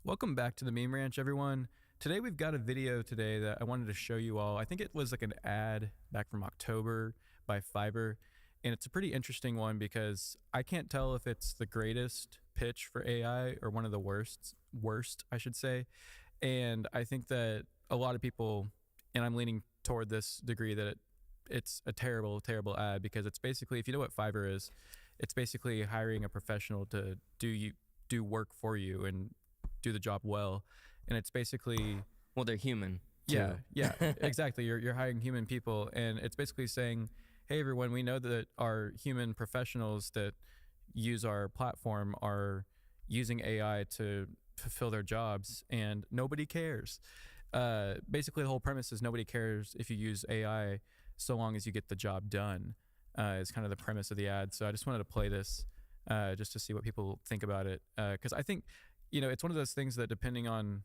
Welcome back to the Meme Ranch, everyone. Today we've got a video today that I wanted to show you all. I think it was like an ad back from October by Fiverr, and it's a pretty interesting one because I can't tell if it's the greatest pitch for AI or one of the worst, I should say. And I think that a lot of people, and I'm leaning toward this degree, that it's a terrible ad because it's basically, if you know what Fiverr is, it's basically hiring a professional to do work for you and do the job well. And it's basically, well, they're human too. yeah exactly. You're hiring human people, and it's basically saying, hey everyone, we know that our human professionals that use our platform are using AI to fulfill their jobs, and nobody cares. Basically the whole premise is nobody cares if you use AI so long as you get the job done, is kind of the premise of the ad. So I just wanted to play this just to see what people think about it, because I think, you know, it's one of those things that depending on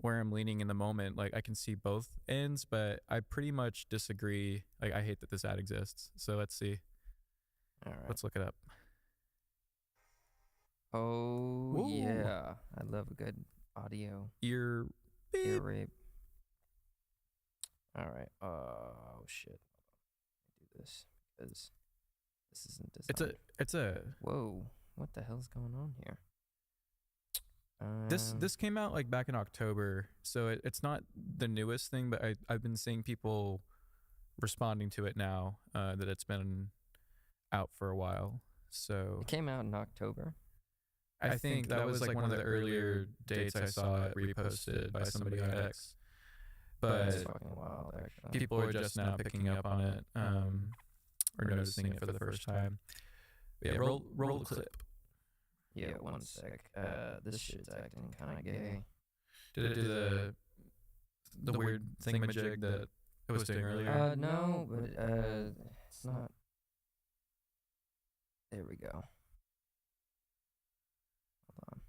where I'm leaning in the moment, like I can see both ends, but I pretty much disagree. Like, I hate that this ad exists. So let's see. All right. Let's look it up. Oh, Ooh. yeah. I love a good audio. Ear rape. All right. Oh, shit. Let me do this because this isn't designed. It's a. Whoa. What the hell's going on here? This came out like back in October, so it's not the newest thing, but I've been seeing people responding to it now that it's been out for a while. So it came out in October. I think that was like one of the earlier dates I saw it reposted by somebody on X. But that's fucking wild, actually. People are just now picking up on it, or noticing it for the first time. But yeah, roll the clip. Yeah, one sec. This shit's acting kind of gay. Did it do the weird thingamajig that it was doing earlier? No, but it's not. There we go. Hold on.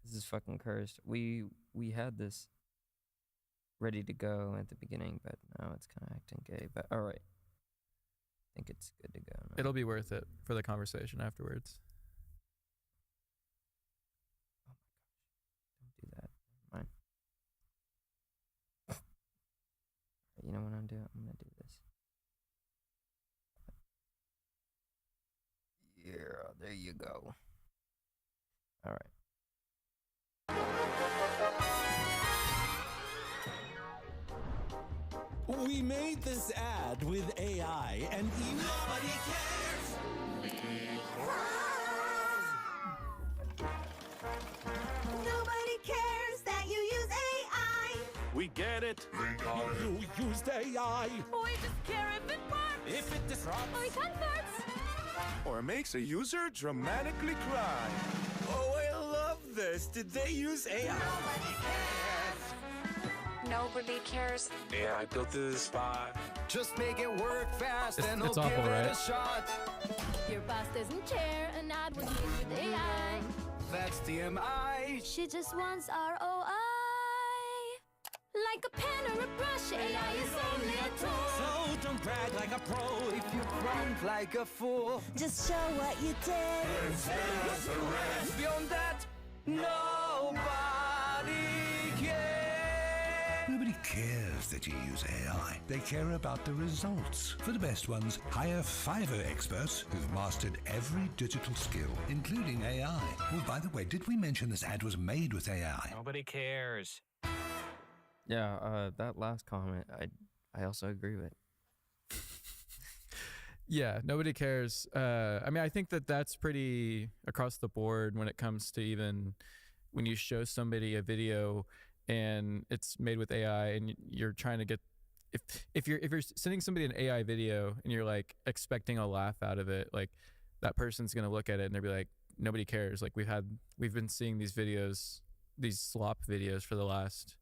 This is fucking cursed. We had this ready to go at the beginning, but now it's kind of acting gay. But all right. I think it's good to go now. It'll be worth it for the conversation afterwards. Oh my gosh. Don't do that. Never mind. You know what I'm doing? I'm going to do this. Yeah, there you go. All right. We made this ad with AI and even nobody cares. Nobody cares that you use AI. We get it. You used AI. We just care if it works. If it disrupts Or it converts. or makes a user dramatically cry. Oh, I love this. Did they use AI? Nobody cares. Nobody cares. Yeah, I built this spot. Just make it work fast and It's I'll awful, give it right? a shot. Your boss doesn't care. An ad was made with AI. That's TMI. She just wants ROI. Like a pen or a brush, AI is only a tool. So don't brag like a pro if you front like a fool. Just show what you did. Beyond that, nobody cares. Nobody cares that you use AI. They care about the results. For the best ones, hire Fiverr experts who've mastered every digital skill, including AI. Oh, by the way, did we mention this ad was made with AI? Nobody cares. Yeah, that last comment, I also agree with. Yeah, nobody cares. I mean, I think that that's pretty across the board when it comes to even when you show somebody a video and it's made with AI and you're trying to get, if you're sending somebody an AI video and you're like expecting a laugh out of it, like that person's gonna look at it and they'll be like, nobody cares. Like we've been seeing these videos, these slop videos for the last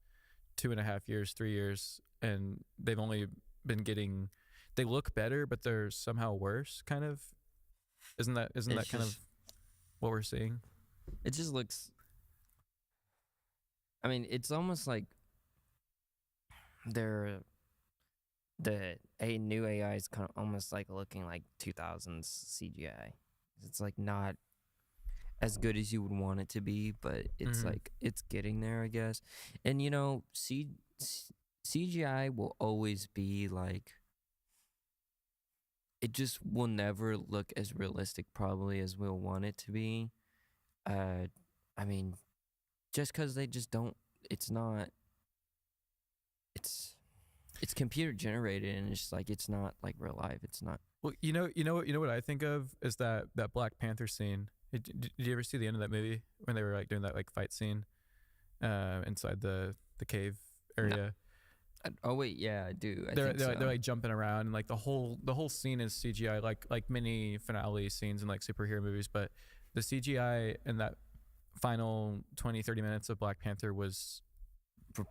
2.5 years, 3 years, and they've only been getting, they look better, but they're somehow worse, kind of. Isn't that kind of what we're seeing? It just looks, I mean, it's almost like the new AI is kind of almost like looking like 2000s CGI. It's like not, as good as you would want it to be, but it's Mhm. like it's getting there, I guess. And you know, CGI will always be like it just will never look as realistic probably as we'll want it to be. I mean, just because they just don't, it's not, it's computer generated and it's just like it's not like real life. It's not. Well, you know what I think of is that Black Panther scene. Did you ever see the end of that movie when they were like doing that like fight scene, inside the cave area? Oh wait, yeah, I do. I They're think they're, so. like, they're like jumping around and like the whole scene is CGI, like many finale scenes in like superhero movies. But the CGI in that final 20-30 minutes of Black Panther was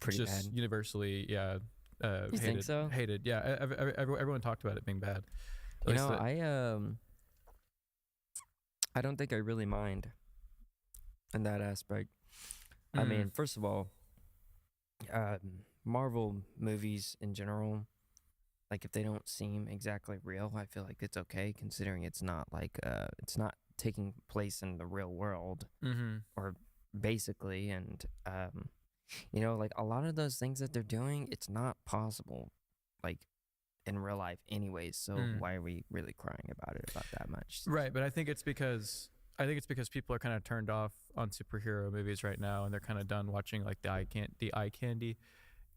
Pretty just bad. universally, yeah. You Hated, think so? Hated, yeah. Everyone talked about it being bad. At You least know, the- I don't think I really mind in that aspect. I Mm. mean, first of all, Marvel movies in general, like if they don't seem exactly real, I feel like it's okay considering it's not like it's not taking place in the real world Mhm. or basically, and you know, like a lot of those things that they're doing, it's not possible like in real life anyways, so Mm. why are we really crying about it about that much? Right, but I think it's because people are kind of turned off on superhero movies right now, and they're kind of done watching like the eye candy,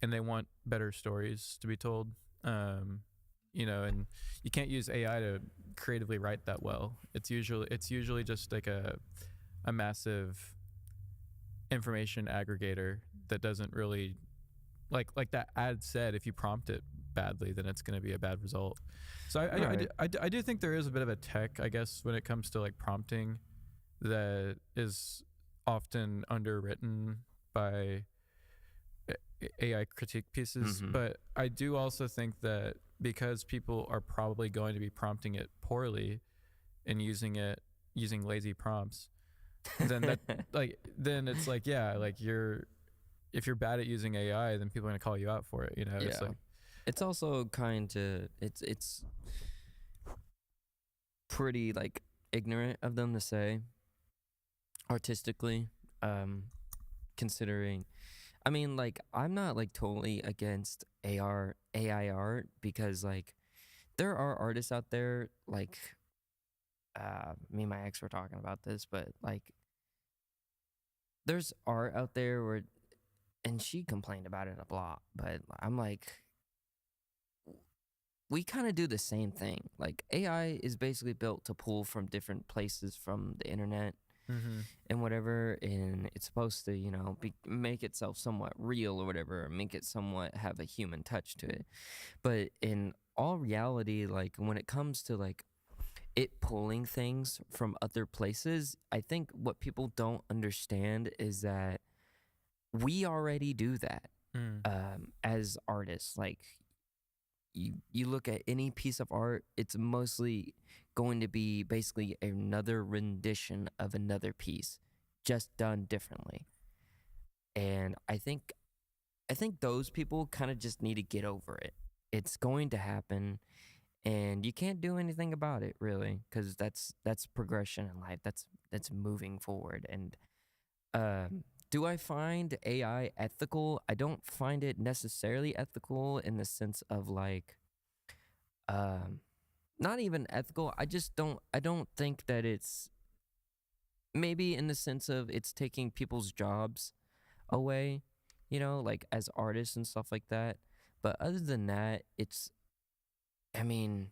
and they want better stories to be told. You know, and you can't use AI to creatively write that well. It's usually just like a massive information aggregator that doesn't really like that ad said, if you prompt it badly, then it's going to be a bad result. So I do think there is a bit of a tech, I guess, when it comes to like prompting that is often underwritten by AI critique pieces. Mhm. But I do also think that because people are probably going to be prompting it poorly and using lazy prompts, then that then it's like, yeah, like if you're bad at using AI, then people are going to call you out for it, you know. It's Yeah. like, It's also kind of it's pretty like ignorant of them to say artistically, considering I mean, like I'm not like totally against AI art because like there are artists out there like me and my ex were talking about this, but like there's art out there where and she complained about it a lot, but I'm like we kind of do the same thing. Like AI is basically built to pull from different places from the internet and whatever, and it's supposed to, you know, make itself somewhat real or whatever, make it somewhat have a human touch to it. But in all reality, like when it comes to like it pulling things from other places, I think what people don't understand is that we already do that as artists. Like you look at any piece of art, it's mostly going to be basically another rendition of another piece, just done differently. And I think those people kind of just need to get over it. It's going to happen, and you can't do anything about it really, because that's progression in life. That's moving forward. And do I find AI ethical? I don't find it necessarily ethical in the sense of like, not even ethical. I don't think that it's maybe in the sense of it's taking people's jobs away, you know, like as artists and stuff like that. But other than that, I mean,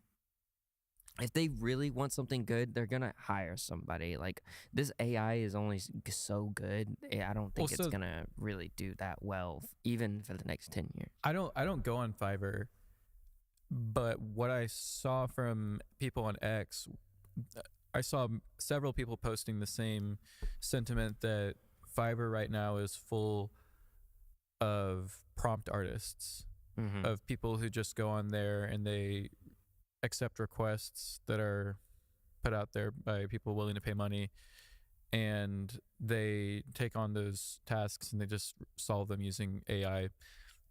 if they really want something good, they're gonna hire somebody. Like this AI is only so good. I don't think it's gonna really do that well, even for the next 10 years. I don't go on Fiverr, but what I saw from people on X, I saw several people posting the same sentiment that Fiverr right now is full of prompt artists, of people who just go on there and they accept requests that are put out there by people willing to pay money, and they take on those tasks and they just solve them using AI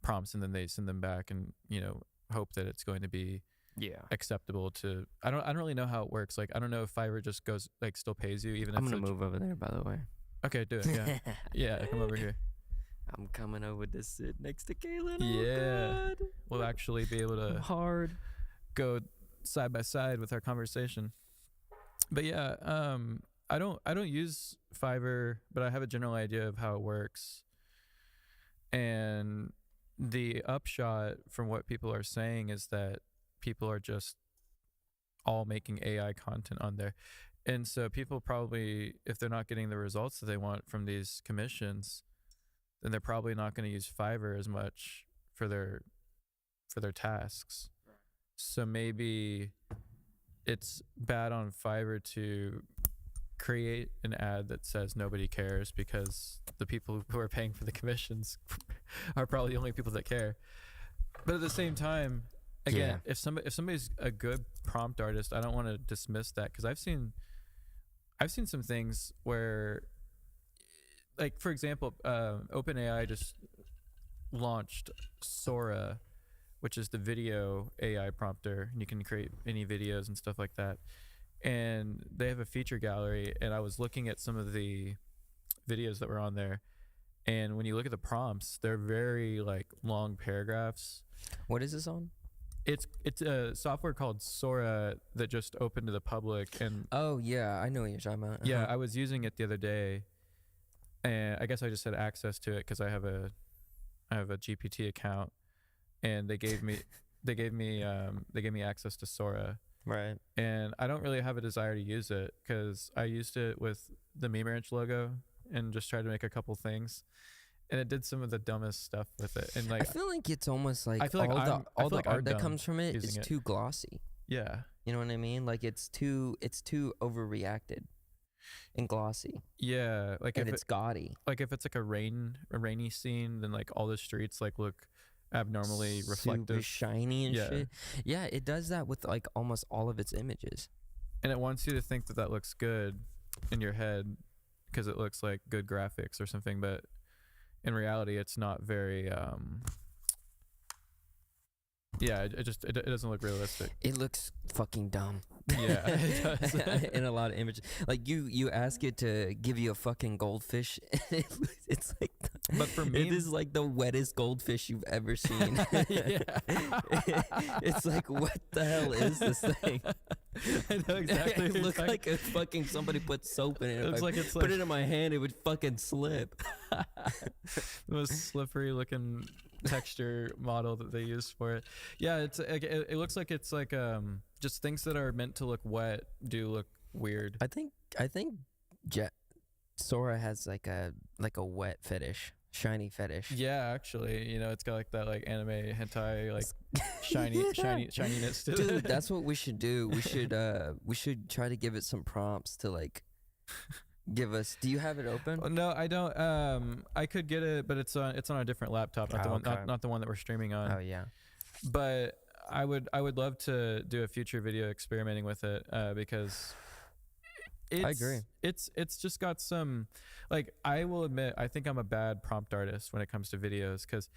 prompts, and then they send them back and, you know, hope that it's going to be Yeah. acceptable to. I don't really know how it works. Like I don't know if Fiverr just goes like still pays you even I'm if gonna the- move over there, by the way. Okay, do it. Yeah. Yeah, come over here. I'm coming over to sit next to Kaylin. Yeah. Oh, We'll actually be able God. to Hard. go side by side with our conversation. But yeah, I don't use Fiverr, but I have a general idea of how it works. And the upshot from what people are saying is that people are just all making AI content on there. And so people probably, if they're not getting the results that they want from these commissions, then they're probably not going to use Fiverr as much for their tasks. So maybe it's bad on Fiverr to create an ad that says nobody cares because the people who are paying for the commissions are probably the only people that care. But at the same time, again, if somebody's a good prompt artist, I don't want to dismiss that, because I've seen some things where, like for example, OpenAI just launched Sora, which is the video AI prompter, and you can create any videos and stuff like that. And they have a feature gallery, and I was looking at some of the videos that were on there, and when you look at the prompts, they're very like long paragraphs. What is this on? It's a software called Sora that just opened to the public, and Oh yeah, I know what you're talking about. yeah, I was using it the other day, and I guess I just had access to it because I have a GPT account, and they gave me access to Sora. Right. And I don't really have a desire to use it because I used it with the Meme Ranch logo and just tried to make a couple things, and it did some of the dumbest stuff with it. And like, I feel like it's almost like I feel like all I'm- I the feel like I'm art that dumb comes from it is using it. too glossy. yeah, You know what I mean? Like it's too overreacted and glossy, yeah, like and if it's gaudy. if it's like a rainy scene, then like all the streets like look abnormally Super reflective, shiny and Yeah. shit. Yeah, it does that with like almost all of its images. and it wants you to think that looks good in your head because it looks like good graphics or something, but in reality it's not very yeah, it doesn't look realistic. It looks fucking dumb. Yeah, it does. In a lot of images. Like you ask it to give you a fucking goldfish, and it's like But for it memes- is like the wettest goldfish you've ever seen. It's like, what the hell is this thing? I know exactly. It what looks you're like a fucking somebody put soap in it. It looks If I like it's put like- it in my hand, it would fucking slip. the most slippery looking texture model that they use for it. Yeah, it's like, it looks like it's like just things that are meant to look wet do look weird. I think Sora has like a wet fetish, shiny fetish. Yeah, actually, it's got like that like anime hentai like shininess to it. Dude, that's what we should do. We should try to give it some prompts to like give us. Do you have it open? No, I don't. I could get it, but it's on a different laptop, not the Oh, one, okay. not the one that we're streaming on. Oh yeah. But I would love to do a future video experimenting with it because I agree. It's just got some, like, I will admit, I think I'm a bad prompt artist when it comes to videos because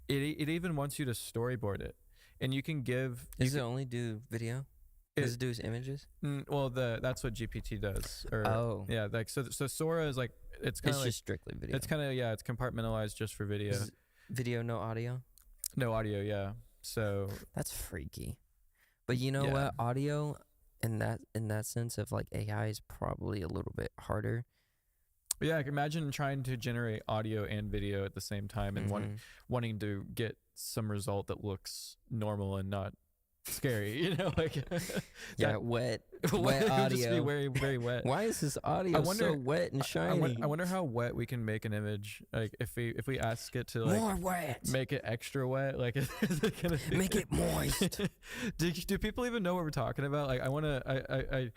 it even wants you to storyboard it, and you can give. Does it only do video? Does it do images? Well, that's what GPT does. Or, Oh. yeah, like so Sora is like it's kind It's of like just strictly video. it's kind of it's compartmentalized just for video, Is it video, no audio. no audio. Yeah, so That's freaky. But you know Yeah. what? Audio in that sense of like AI is probably a little bit harder. yeah, I can imagine trying to generate audio and video at the same time and Mhm. wanting to get some result that looks normal and not scary. Like Yeah, that- wet it would just be audio. very very wet. Why is this audio wonder- so wet and shiny? I wonder how wet we can make an image. Like if we ask it to like More wet. make it extra wet, like is it gonna Make it moist. do people even know what we're talking about? Like I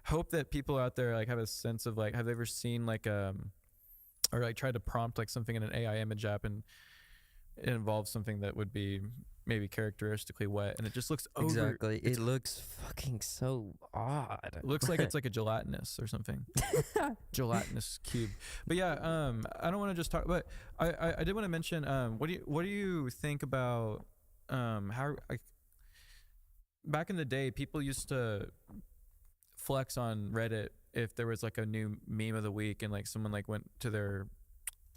hope that people out there like have a sense of like, have they ever seen like or like tried to prompt like something in an AI image app and it involves something that would be maybe characteristically wet and it just looks Exactly. It looks fucking so odd. it looks like it's like a gelatinous or something. Gelatinous cube. But yeah, I don't want to just talk, but I did want to mention what do you think about how back in the day, people used to flex on Reddit if there was like a new meme of the week and like someone like went to their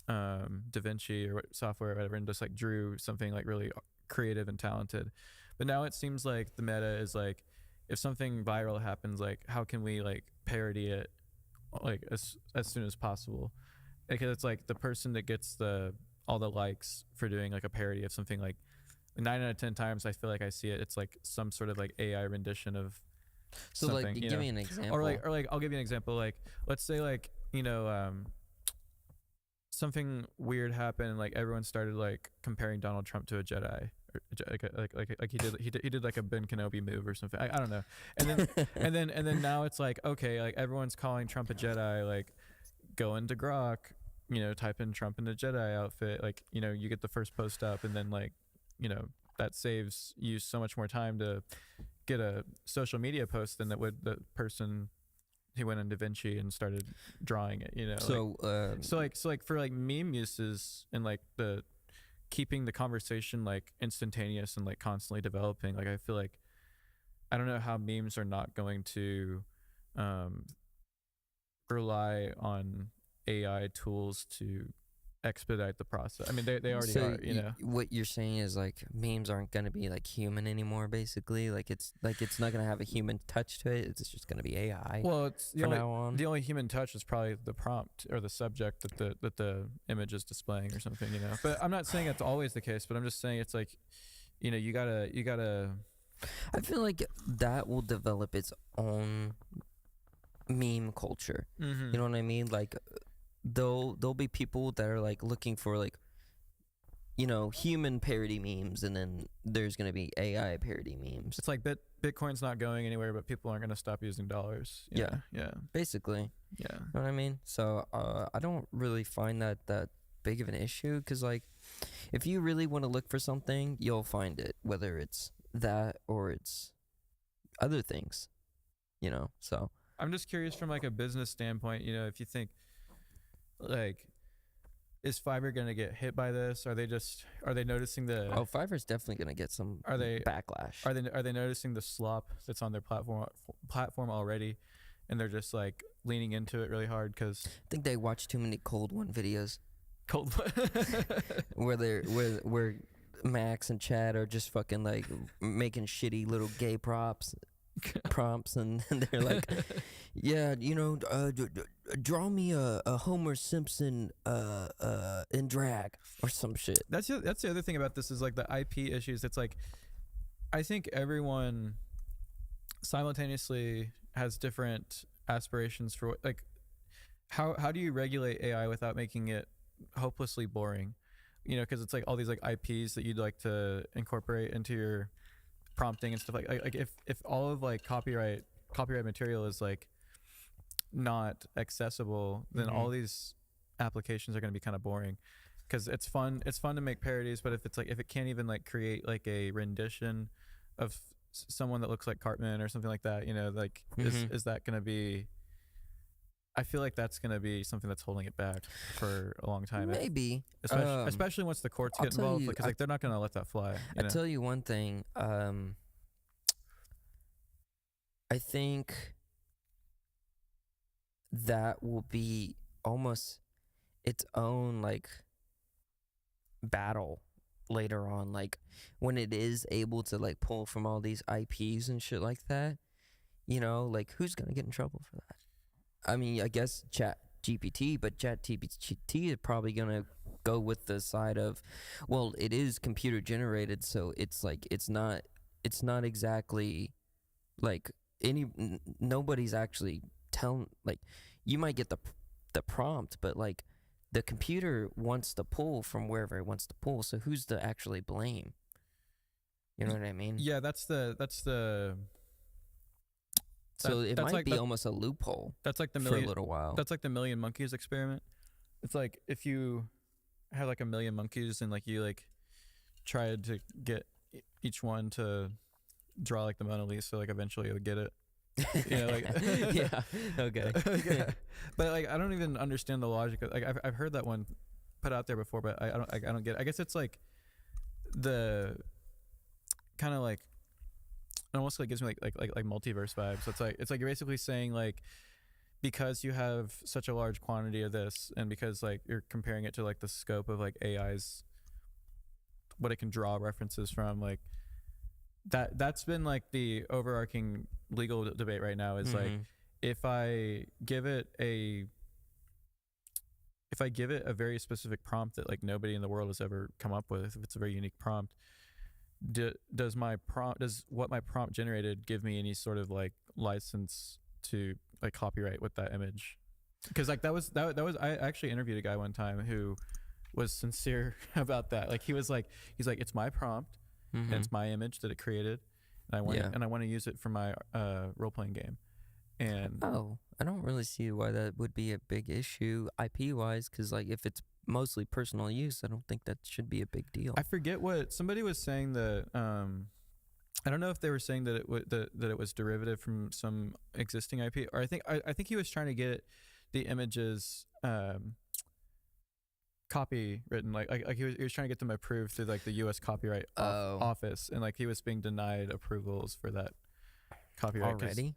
DaVinci or software or whatever and just like drew something like really creative and talented. But now it seems like the meta is like, if something viral happens, like how can we like parody it like as soon as possible? Because it's like the person that gets all the likes for doing like a parody of something, like 9 out of 10 times I feel like I see it, it's like some sort of like AI rendition of So something, like, you give know? me an example. Or like I'll give you an example. Like let's say like, you know, something weird happened and like everyone started like comparing Donald Trump to a Jedi, or like he did like a Ben Kenobi move or something. I don't know. And then and then now it's like, okay, like everyone's calling Trump a Jedi, like go into Grok, you know, type in Trump in a Jedi outfit, like, you know, you get the first post up, and then like, you know, that saves you so much more time to get a social media post than that would the person who went on DaVinci and started drawing it, you know. So So like for like meme uses and like the keeping the conversation like instantaneous and like constantly developing, like I feel like I don't know how memes are not going to rely on AI tools to expedite the process. I mean, they already so are, you know. what you're saying is like memes aren't going to be like human anymore, basically. Like it's not going to have a human touch to it. It's just going to be AI. Well, it's from now on. the only human touch is probably the prompt or the subject that the image is displaying or something, you know. But I'm not saying it's always the case, but I'm just saying it's like, you know, you gotta I feel like that will develop its own meme culture. mm-hmm. You know what I mean? Like there'll be people that are like looking for like, you know, human parody memes, and then there's gonna be AI parody memes. It's like Bitcoin's not going anywhere, but people aren't gonna stop using dollars. You Yeah. know? Yeah. Basically, Yeah. you know what I mean? So I don't really find that big of an issue, because like if you really want to look for something, you'll find it, whether it's that or it's other things, you know. So I'm just curious from like a business standpoint, you know, if you think like, is Fiverr going to get hit by this? Are they noticing the Fiverr's definitely gonna get some Are they- backlash. are they noticing the slop that's on their platform already, and they're just like leaning into it really hard because I think they watch too many Cold One videos cold where Max and Chad are just fucking like making shitty little gay prompts, and they're like, yeah, you know, draw me a Homer Simpson in drag or some shit. That's the other thing about this is like the IP issues. It's like, I think everyone simultaneously has different aspirations for like how do you regulate AI without making it hopelessly boring? You know, because it's like all these like IPs that you'd like to incorporate into your prompting and stuff like if all of like copyright material is like not accessible, then all these applications are going to be kind of boring, because it's fun to make parodies, but if it can't even like create like a rendition of someone that looks like Cartman or something like that, you know, like is that going to be, I feel like that's going to be something that's holding it back for a long time. Maybe, Especially once the courts I'll get tell involved, you, because like they're not going to let that fly. I tell you one thing. I think that will be almost its own like battle later on, like when it is able to like pull from all these IPs and shit like that. You know, like who's gonna get in trouble for that? I mean, I guess Chat GPT, but Chat GPT is probably gonna go with the side of, well, it is computer generated, so it's like it's not exactly like nobody's actually telling, like you might get the prompt, but like the computer wants to pull from wherever it wants to pull, so who's to actually blame? You know what I mean? Yeah, that's the So it that's might like be the- almost a loophole that's like the for a million little while. that's like the million monkeys experiment. It's like if you had like a million monkeys and like you like tried to get each one to draw like the Mona Lisa, like eventually you'll get it. You know, like yeah. Okay. Yeah. But like I don't even understand the logic of, like I've heard that one put out there before, but I don't get it. I guess it's like the kind of like almost like gives me like multiverse vibes. So it's like you're basically saying like, because you have such a large quantity of this, and because like you're comparing it to like the scope of like AI's, what it can draw references from, like that's been like the overarching legal debate right now is like, if I give it a very specific prompt that like nobody in the world has ever come up with, if it's a very unique prompt, does what my prompt generated give me any sort of like license to like copyright with that image? Because like that was I actually interviewed a guy one time who was sincere about that. Like he's like it's my prompt and it's my image that it created, and I want to use it for my role-playing game. And I don't really see why that would be a big issue IP wise, because like if it's mostly personal use, I don't think that should be a big deal. I forget what somebody was saying, that I don't know if they were saying that it was derivative from some existing IP, or I think he was trying to get the images copywritten, like he was trying to get them approved through like the U.S. Copyright Office, and like he was being denied approvals for that copyright already.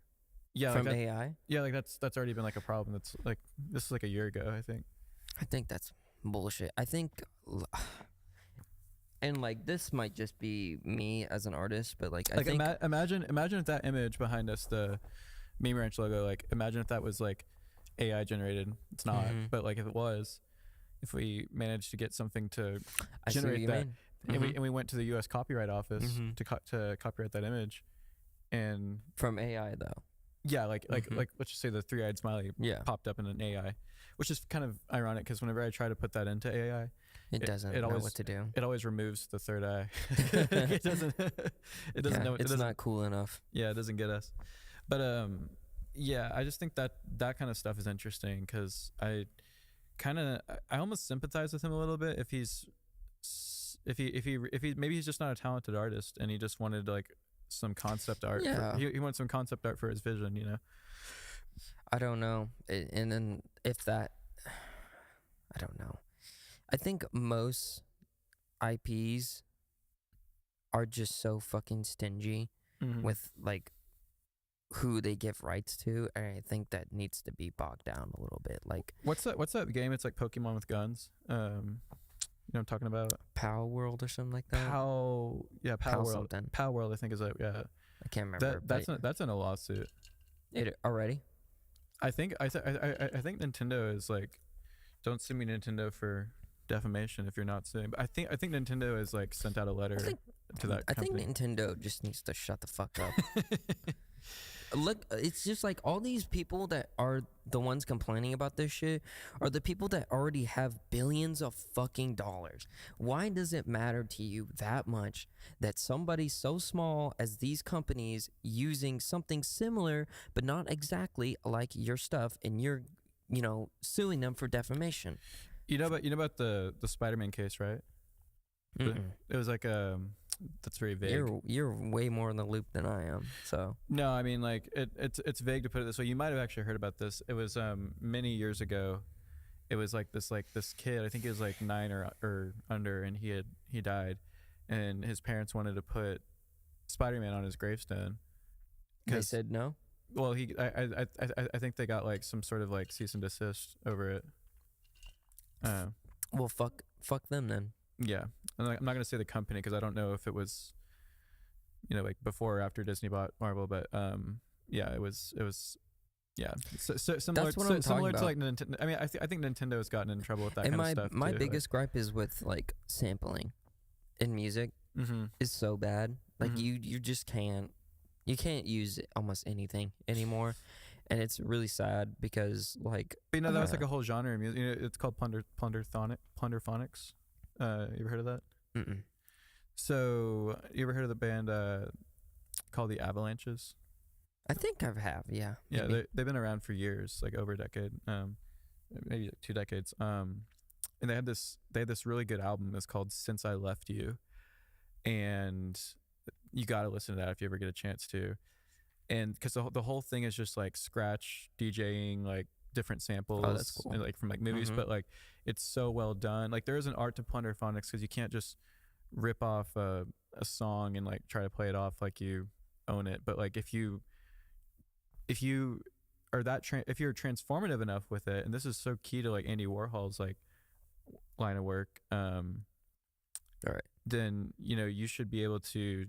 Yeah, from like AI. Yeah, like that's already been like a problem. That's like, this is like a year ago, I think. I think that's bullshit. I think, and like this might just be me as an artist, but like I think imagine if that image behind us, the Meme Ranch logo, like imagine if that was like AI generated. It's not, but like if it was, if we managed to get something to generate that, and we went to the U.S. Copyright Office to copyright that image, and from AI though. Yeah, like let's just say the three-eyed smiley popped up in an AI, which is kind of ironic because whenever I try to put that into AI, it doesn't know what to do. It always removes the third eye. It doesn't know. It's not cool enough. Yeah, it doesn't get us. But yeah, I just think that kind of stuff is interesting, because I almost sympathize with him a little bit if he maybe he's just not a talented artist and he just wanted like some concept art. He wants some concept art for his vision, you know. I don't know. And then if that, I don't know. I think most IPs are just so fucking stingy with like who they give rights to, and I think that needs to be bogged down a little bit. Like what's that game? It's like Pokemon with guns. You know what I'm talking about? Pow World or something like that. Pow World. Something. Pow World, I think is I can't remember. That's in a lawsuit. It already? I think Nintendo is like, don't sue me, Nintendo, for defamation if you're not suing. But I think Nintendo has like sent out a letter to that company. I think Nintendo just needs to shut the fuck up. Look, it's just like all these people that are the ones complaining about this shit are the people that already have billions of fucking dollars. Why does it matter to you that much that somebody so small as these companies using something similar but not exactly like your stuff, and you're, you know, suing them for defamation? You know about the Spider-Man case, right? It was like that's very vague. You're way more in the loop than I am. So no, I mean like it's vague to put it this way. You might have actually heard about this. It was many years ago. It was like this kid. I think he was like 9 or under, and he died, and his parents wanted to put Spider-Man on his gravestone. They said no. Well, I think they got like some sort of like cease and desist over it. Well, fuck them then. Yeah, I'm not gonna say the company because I don't know if it was, you know, like before or after Disney bought Marvel, but yeah, it was yeah. So similar, That's what I'm similar talking to like Nintendo. I mean, I think Nintendo has gotten in trouble with that and kind of stuff. My too, biggest gripe is with like sampling in music is so bad. Like you just can't use almost anything anymore. And it's really sad because like, but, you know, that was like a whole genre of music. You know, it's called plunderphonics. You ever heard of that? So you ever heard of the band called the Avalanches? I think I have, yeah. Yeah, they've been around for years, like over a decade, maybe like 2 decades. And they had this really good album. It's called Since I Left You, and you got to listen to that if you ever get a chance to. And because the whole thing is just like scratch DJing, like different samples, that's cool. and, like from like movies, but like it's so well done. Like there is an art to plunderphonics because you can't just rip off a song and like try to play it off like you own it, but like if you are if you're transformative enough with it, and this is so key to like Andy Warhol's like line of work, All right. then you should be able to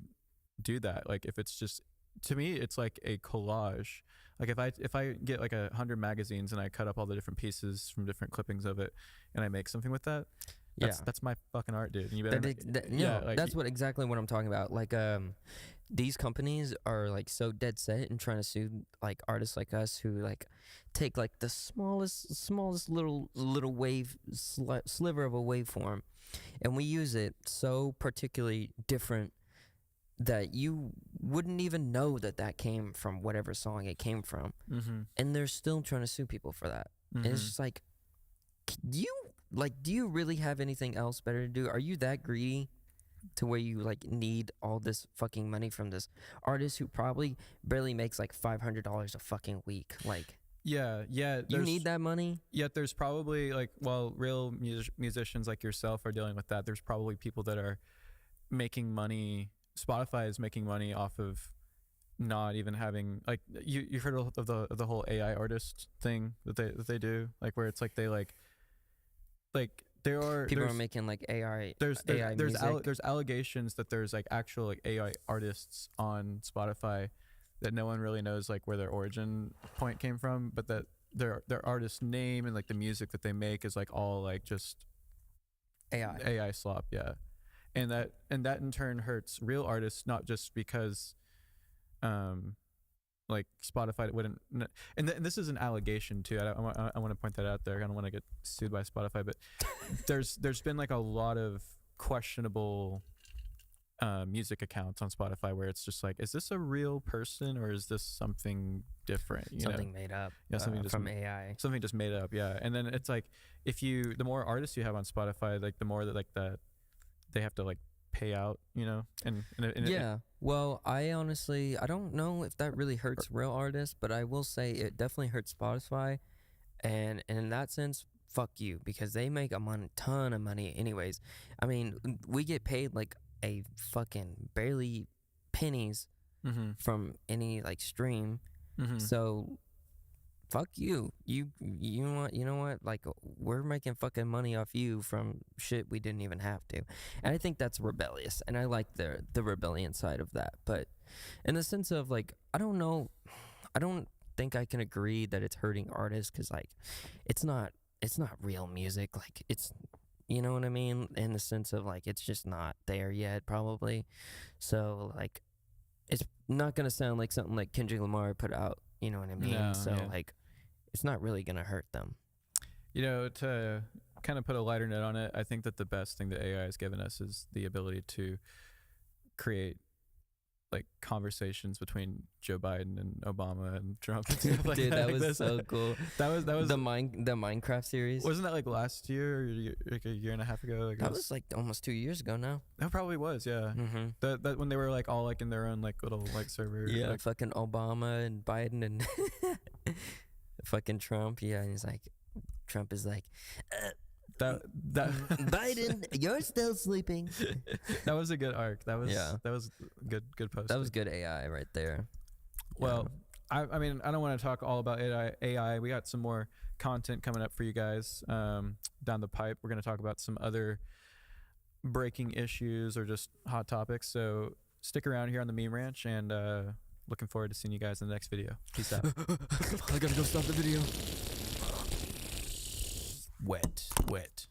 do that. Like if it's just, to me it's like a collage. Like if I get like 100 magazines and I cut up all the different pieces from different clippings of it and I make something with that, that's my fucking art, dude. And you better that's exactly what I'm talking about. Like these companies are like so dead set in trying to sue like artists like us who like take like the smallest little wave sliver of a waveform, and we use it so particularly different that you wouldn't even know that came from whatever song it came from. And they're still trying to sue people for that. And it's just like, do you really have anything else better to do? Are you that greedy to where you like need all this fucking money from this artist who probably barely makes like $500 a fucking week? Like, yeah, you need that money. Yet there's probably like, while real musicians like yourself are dealing with that, there's probably people that are making money. Spotify is making money off of not even having, like, you've heard of the whole AI artist thing that they do, like where it's like they like there are people are making like AI. There's music. allegations that there's like actual like AI artists on Spotify that no one really knows like where their origin point came from, but that their artist name and like the music that they make is like all like just AI slop, yeah. And that in turn hurts real artists, not just because like Spotify wouldn't, and this is an allegation too. I want to point that out there. I don't want to get sued by Spotify, but there's been like a lot of questionable music accounts on Spotify where it's just like, is this a real person or is this something different? Something made up. Yeah, something from AI. Something just made up. Yeah, and then it's like the more artists you have on Spotify, like the more that like that they have to like pay out, and well, I honestly, I don't know if that really hurts real artists, but I will say it definitely hurts Spotify, and in that sense, fuck you, because they make a ton of money anyways. I mean, we get paid like a fucking barely pennies from any like stream, so fuck you. You know what? Like, we're making fucking money off you from shit we didn't even have to. And I think that's rebellious. And I like the rebellion side of that. But in the sense of like, I don't think I can agree that it's hurting artists, because like it's not real music. Like, it's, you know what I mean? In the sense of like, it's just not there yet, probably. So like, it's not gonna sound like something like Kendrick Lamar put out. You know what I mean? No, so like, it's not really gonna hurt them. To kind of put a lighter note on it, I think that the best thing that AI has given us is the ability to create like conversations between Joe Biden and Obama and Trump and stuff like Dude, that. that was so cool. That was the Minecraft series. Wasn't that like last year or like a year and a half ago? That was like almost 2 years ago now. That probably was, yeah. That when they were like all like in their own like little like server. Yeah, like, fucking Obama and Biden and fucking Trump. Yeah, and he's like, Trump is like, that Biden, you're still sleeping. That was a good arc. That was good post. That was good AI right there. Well, yeah. I mean, I don't want to talk all about AI. We got some more content coming up for you guys down the pipe. We're going to talk about some other breaking issues or just hot topics. So stick around here on the Meme Ranch, and looking forward to seeing you guys in the next video. Peace out. I gotta go stop the video. Wet. Wet.